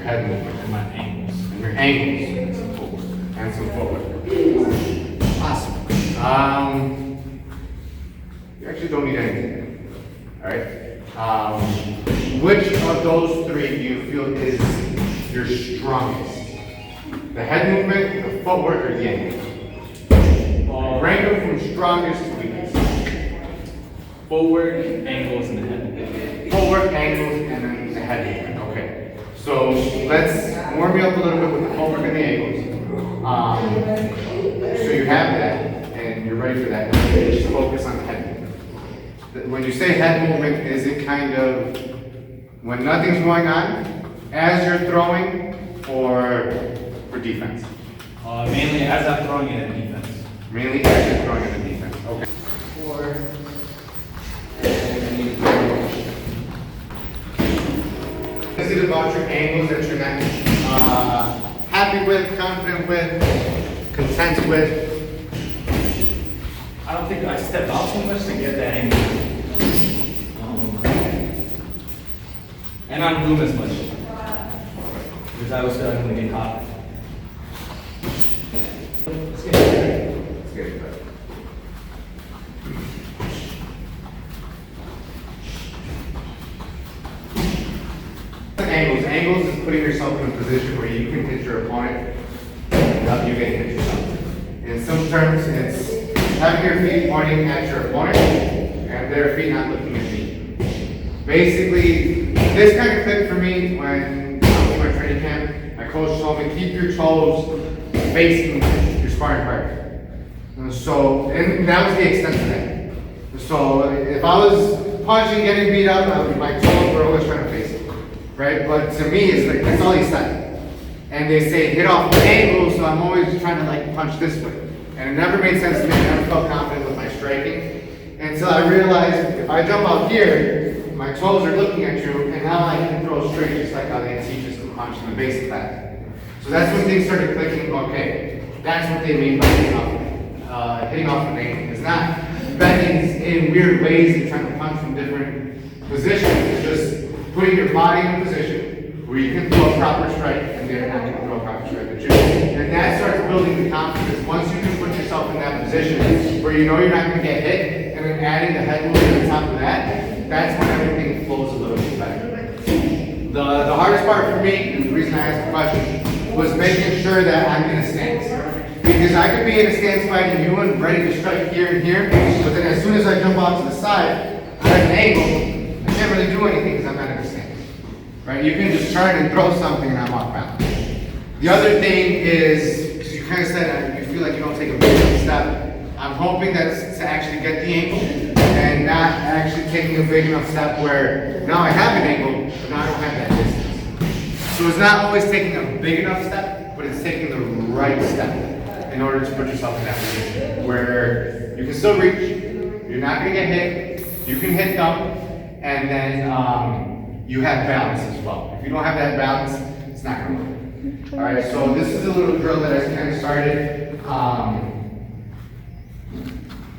your head movement, And my ankles. and your ankles, and some footwork. And some footwork. Awesome. You actually don't need anything. All right. Which of those three do you feel is your strongest? The head movement, the footwork, or the ankles? Rank them from strongest to weakest. Footwork, ankles, and the head. Footwork, ankles, and then the head movement. Okay. So let's warm you up a little bit with the footwork and the ankles. So you have that, and you're ready for that. Just focus on the head movement. When you say head movement, is it kind of when nothing's going on, as you're throwing, or for defense? Mainly as I'm throwing it in defense. Mainly as you're throwing in the defense. Okay. Is it about your angles that you're not happy with, confident with, content with? I don't think I step out too much to get that angle. And I don't move as much. Because I was still going to get caught. Let's get it better. Let's get it better. Angles is putting yourself in a position where you can hit your opponent without you getting hit yourself. In some terms, it's having your feet pointing at your opponent and their feet not looking at me. Basically, this kind of clicked for me when I was in my training camp. My coach told me, keep your toes facing your sparring partner. And that was the extent of that. So if I was punching, getting beat up, my toes were always trying to face it. Right? But to me, it's like, that's all he said. And they say hit off the angle, so I'm always trying to like punch this way. And it never made sense to me. I never felt confident with my striking until I realized if I jump out here, my toes are looking at you, and now I can throw straight just like how they teach us to punch in the basic class. So that's when things started clicking. Okay, that's what they mean by hitting off an angle. It's not bending in weird ways and trying to punch from different positions. It's just putting your body in a position where you can throw a proper strike and they're not going to throw a proper strike at you. And that starts building the confidence. Once you can put yourself in that position where you know you're not going to get hit, and then adding the head movement on top of that, that's when everything flows a little bit better. The hardest part for me, and the reason I asked the question, was making sure that I'm in a stance. Because I could be in a stance fighting you and ready to strike here and here, but then as soon as I jump out to the side, I'm at an angle, I can't really do anything because I'm not in a stance. Right? You can just turn and throw something and I'm off balance. The other thing is, because you kind of said you feel like you don't take a big step, I'm hoping that's to actually get the angle and not actually taking a big enough step where now I have an angle, but now I don't have that distance. So it's not always taking a big enough step, but it's taking the right step in order to put yourself in that position where you can still reach, you're not going to get hit, you can hit them, and then you have balance as well. If you don't have that balance, it's not going to work. All right, so this is a little drill that I kind of started.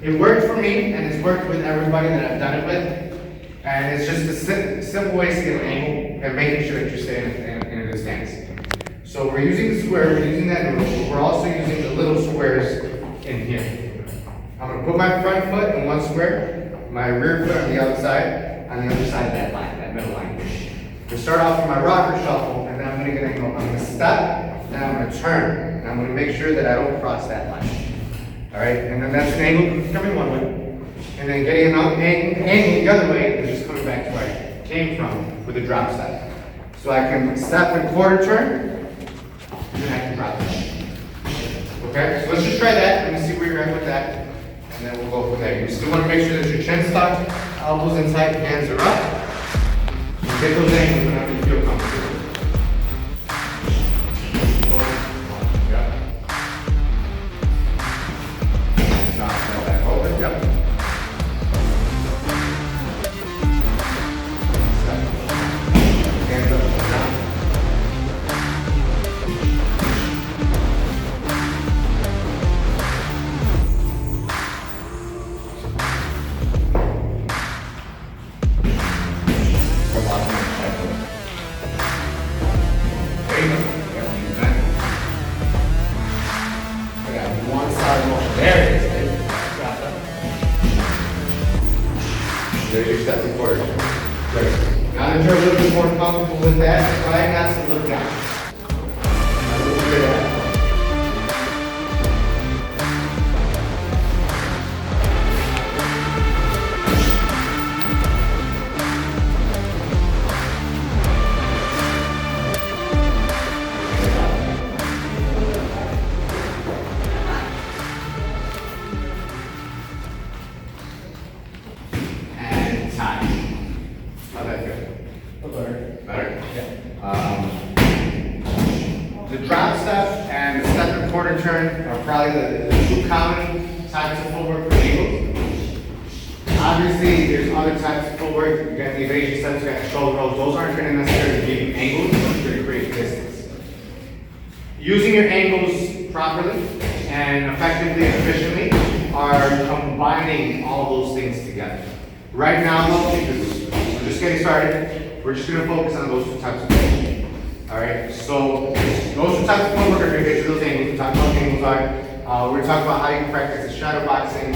It worked for me, and it's worked with everybody that I've done it with. And it's just a simple way to get an angle and making sure that you're staying in a good stance. So we're using the square, we're using that noodle, but we're also using the little squares in here. I'm going to put my front foot in one square, my rear foot on the outside, on the other side of that line, that middle line. To start off with my rocker shuffle, and then I'm going to get an angle. I'm going to step, then I'm going to turn, and I'm going to make sure that I don't cross that line. All right, and then that's an angle coming one way, and then getting another angle the other way is just coming back to where I came from with a drop step. So I can step and quarter turn, and then I can drop it. Okay, so let's just try that. Let me see where you're at with that, and then we'll go from there. You still want to make sure that your chin's tucked, elbows in tight, hands are up. And get those angles whenever you feel comfortable. try not to look down. Look straight ahead. And time. How'd that go? Better? Yeah. The drop step and the step and quarter turn are probably the two common types of footwork for eagles. Obviously, there's other types of footwork. You got the evasion steps, you got the shoulder rolls. Those aren't going to necessarily give you angles, but they're going to create distance. Using your angles properly and effectively and efficiently are combining all those things together. Right now, though, because we're just getting started, we're just going to focus on those two types of things. Alright, so those two types of footwork are going to get to those angles. We talked about angles are. We're going to talk about how you can practice the shadow boxing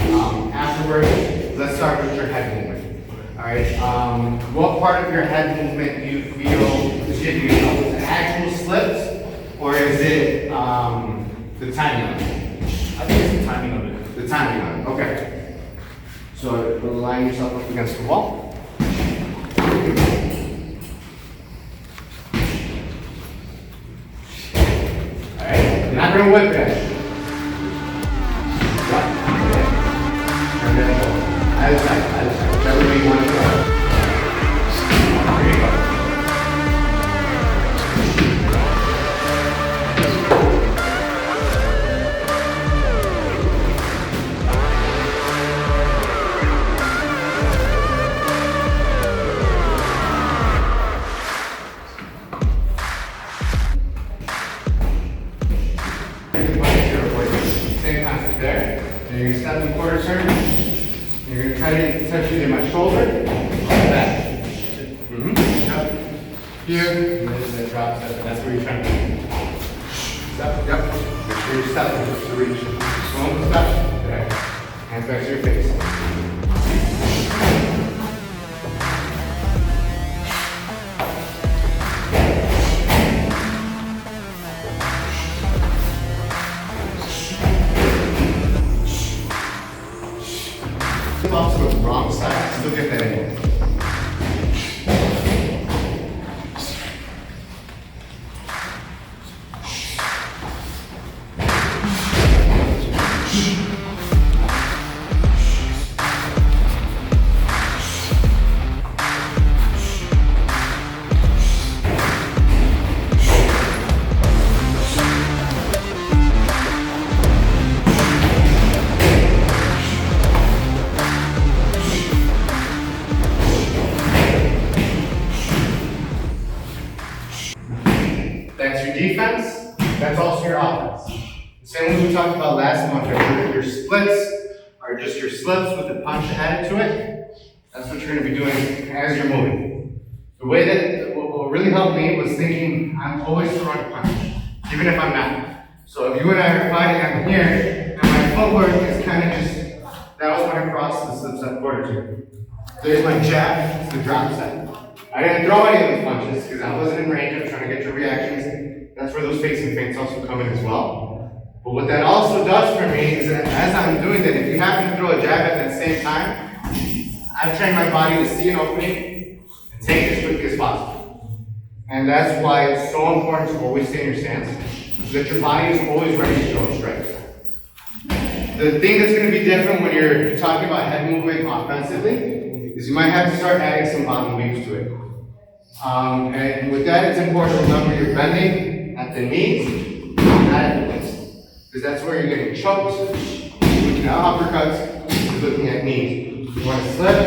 afterwards. Let's start with your head movement. Alright, what part of your head movement do you feel is giving you trouble? Is it actual slips or is it the timing of it? I think it's the timing of it. The timing of it, okay. So line yourself up against the wall. Alright, not gonna whip it. Either side, whichever way you want to go. There you go. Same concept there. And you're going to step in quarter turn. You're going to try to touch either my shoulder or back. Yep. Here, and this is a drop step. That's where you're trying to step. Yep. Make sure you're stepping to reach. Slow step. There. Hands back to your face. Off to the wrong side, still get that in. That's your defense, that's also your offense. The same as we talked about last month, your splits are just your slips with the punch added to it. That's what you're going to be doing as you're moving. The way that, what really helped me was thinking I'm always throwing a punch, even if I'm not. So if you and I are fighting, I'm here, and my footwork is kind of just, that was when I crossed the slip step quarter turn. There's my jab, it's the drop step. I didn't throw any of those punches because I wasn't in range. I was trying to get your reactions. That's where those facing feints also come in as well. But what that also does for me is that as I'm doing that, if you happen to throw a jab at that same time, I've trained my body to see an opening and take it as quickly as possible. And that's why it's so important to always stay in your stance, so that your body is always ready to show strength. The thing that's going to be different when you're talking about head movement offensively is you might have to start adding some bottom weaves to it. And with that, it's important to remember you're bending at the knees, not at the waist. Because that's where you're getting choked, looking at uppercuts, you're looking at knees. You want to slip,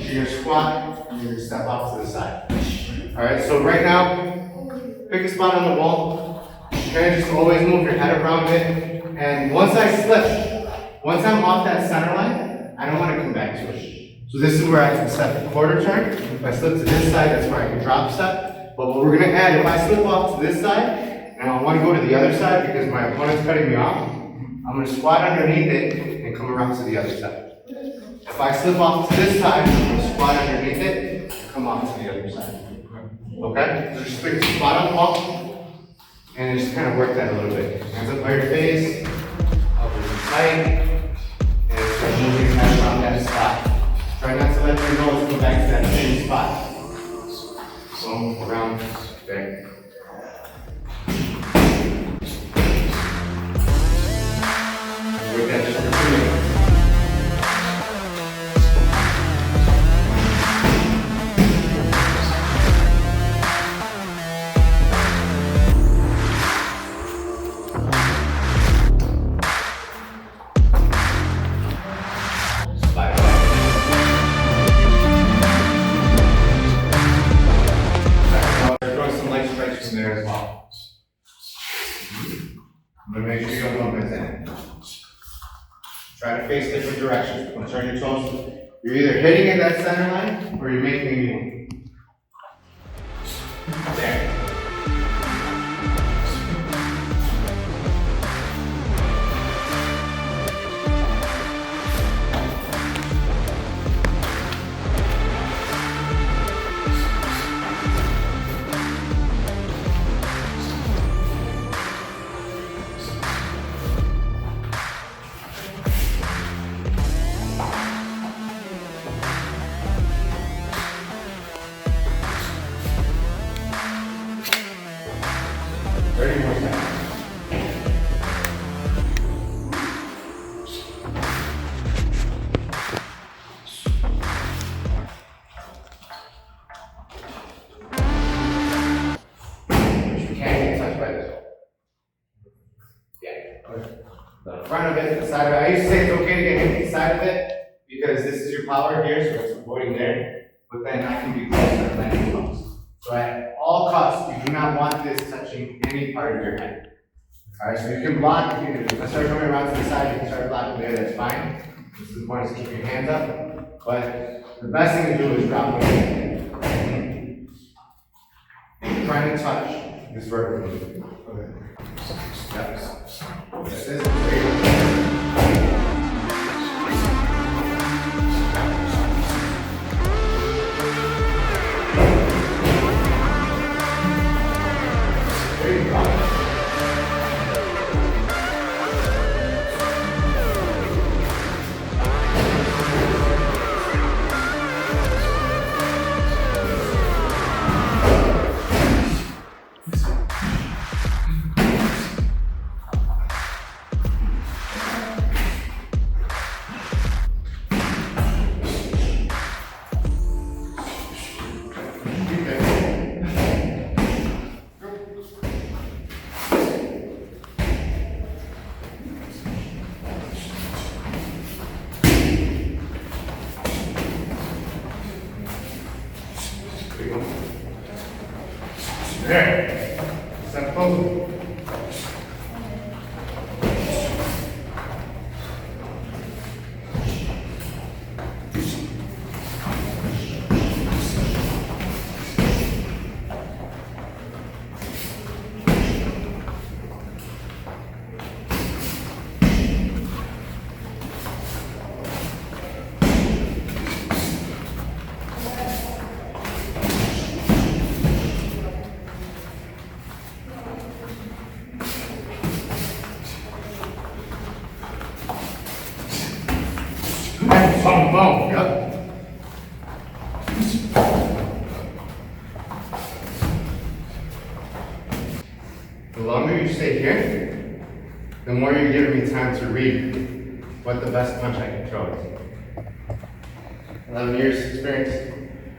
you're going to squat, and you're going to step off to the side. Alright, so right now, pick a spot on the wall. Okay, just always move your head around it. And once I slip, once I'm off that center line, I don't want to come back to it. So this is where I can step a quarter turn. If I slip to this side, that's where I can drop step. But what we're going to add, if I slip off to this side, and I want to go to the other side because my opponent's cutting me off, I'm going to squat underneath it and come around to the other side. If I slip off to this side, I'm going to squat underneath it and come off to the other side. Okay? So just pick a spot on the wall and just kind of work that a little bit. Hands up by your face, elbows in tight, and start moving your head around that spot. Try not to let your nose go back to that same spot. So around there. Work that just for 2 minutes. There as well. I'm going to make sure you don't go miss it. Try to face different directions. Don't turn your toes. You're either hitting at that center line or you're making a new one. There. The front of it, the side of it. I used to say it's okay to get hit the side of it because this is your power here, so it's avoiding there. But then I can be closer and landing close. So at all costs, you do not want this touching any part of your head. Alright, so you can block. If I start coming around to the side, you can start blocking there, that's fine. This is important to keep your hands up. But the best thing to do is drop one hand. Trying to touch this vertical movement. Okay. Yep. This is great. There you go. There. Step closer. Boom, yep. The longer you stay here, the more you're giving me time to read what the best punch I can throw is. 11 years experience,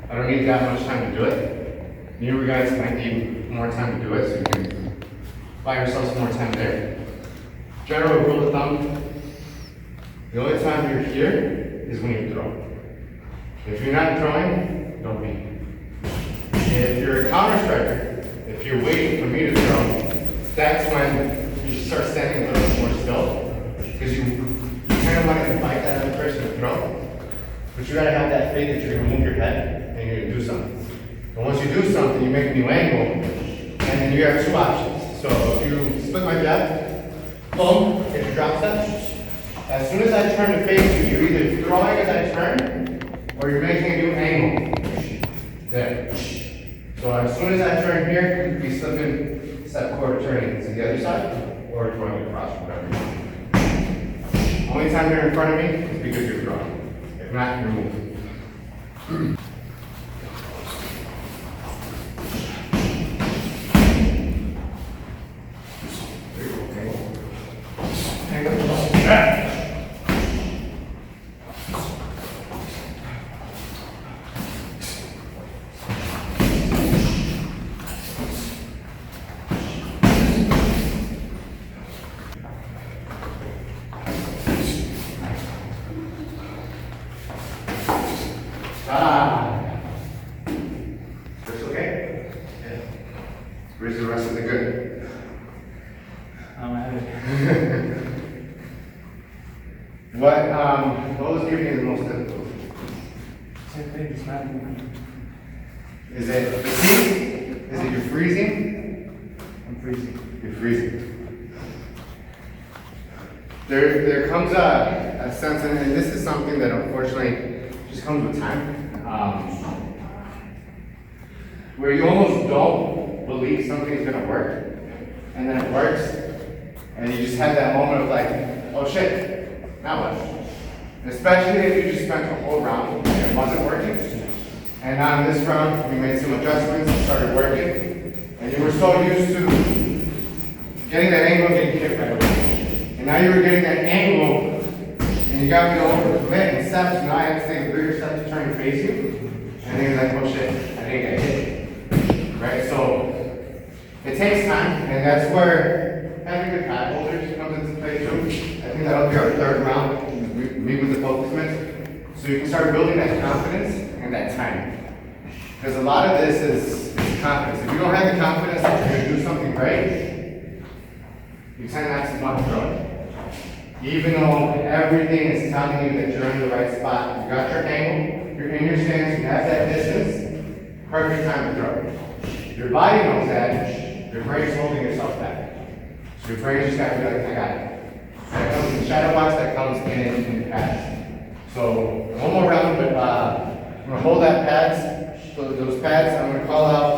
I don't need that much time to do it. Newer guys might need more time to do it, so you can buy yourself some more time there. General rule of thumb, the only time you're here is when you throw. If you're not throwing, don't be. If you're a counter striker, if you're waiting for me to throw, that's when you start standing a little bit more still, because you kind of want to invite that other person to throw, but you gotta have that faith that you're gonna move your head and you're gonna do something. And once you do something, you make a new angle, and then you have two options. So if you split my jab, boom, get your drop step. As soon as I turn to face you, you're either throwing as I turn, or you're making a new angle. There. So as soon as I turn here, you could be slipping step forward, turning to the other side, or going across, whatever you want. Only time you're in front of me is because you're throwing. If not, you're moving. That's okay? Yeah. Where's the rest of the good? I'm at it. What was giving you the most difficult? Same thing, just not moving. Is it fatigue? Is it you're freezing? I'm freezing. You're freezing. There comes a sense, and this is something that unfortunately just comes with time, where you almost don't believe something's gonna work, and then it works, and you just have that moment of like, oh shit, now what? Especially if you just spent the whole round and it wasn't working, and on this round, we made some adjustments and started working, and you were so used to getting that angle and getting hit right away. And now you were getting that angle, and you got me over the commit and steps, and now I have to take a bigger step to try and face you. And then you're like, oh shit, I didn't get hit. Right? So it takes time, and that's where having good pad holders comes into play too. I think that'll be our third round, meet with the focus mitts. So you can start building that confidence and that time. Because a lot of this is confidence. If you don't have the confidence that you're going to do something right, you tend not to want to throw it. Even though everything is telling you that you're in the right spot, you got your angle, you're in your stance, you have that distance, perfect time to throw. Your body knows that, your brain's holding yourself back. So your brain just got to be like, I got it. That comes in shadow box, that comes in pads. So one more round, but I'm going to hold that pads, so those pads, I'm going to call out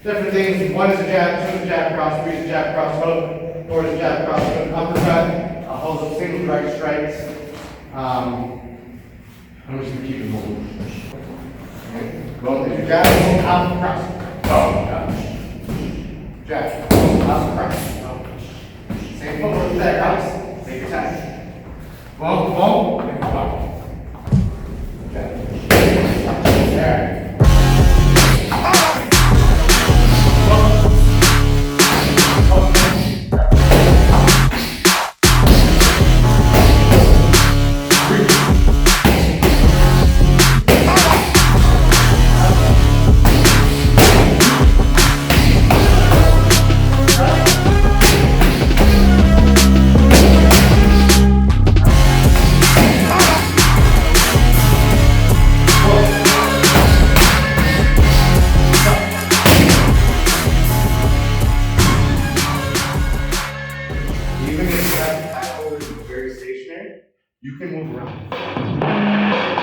different things. One is a jab, two is a jab, cross, three is a jab, cross, hook, four is a jab, cross, hook, uppercut. I'll hold up single direct strikes. I'm just going to keep it moving. Okay. Well, if you jab, out, cross. Jab, out, cross. Same footwork with that cross. Take your time. Boom, boom, and boom. Jab. There. Even if you have the pad holders very stationary, you can move around.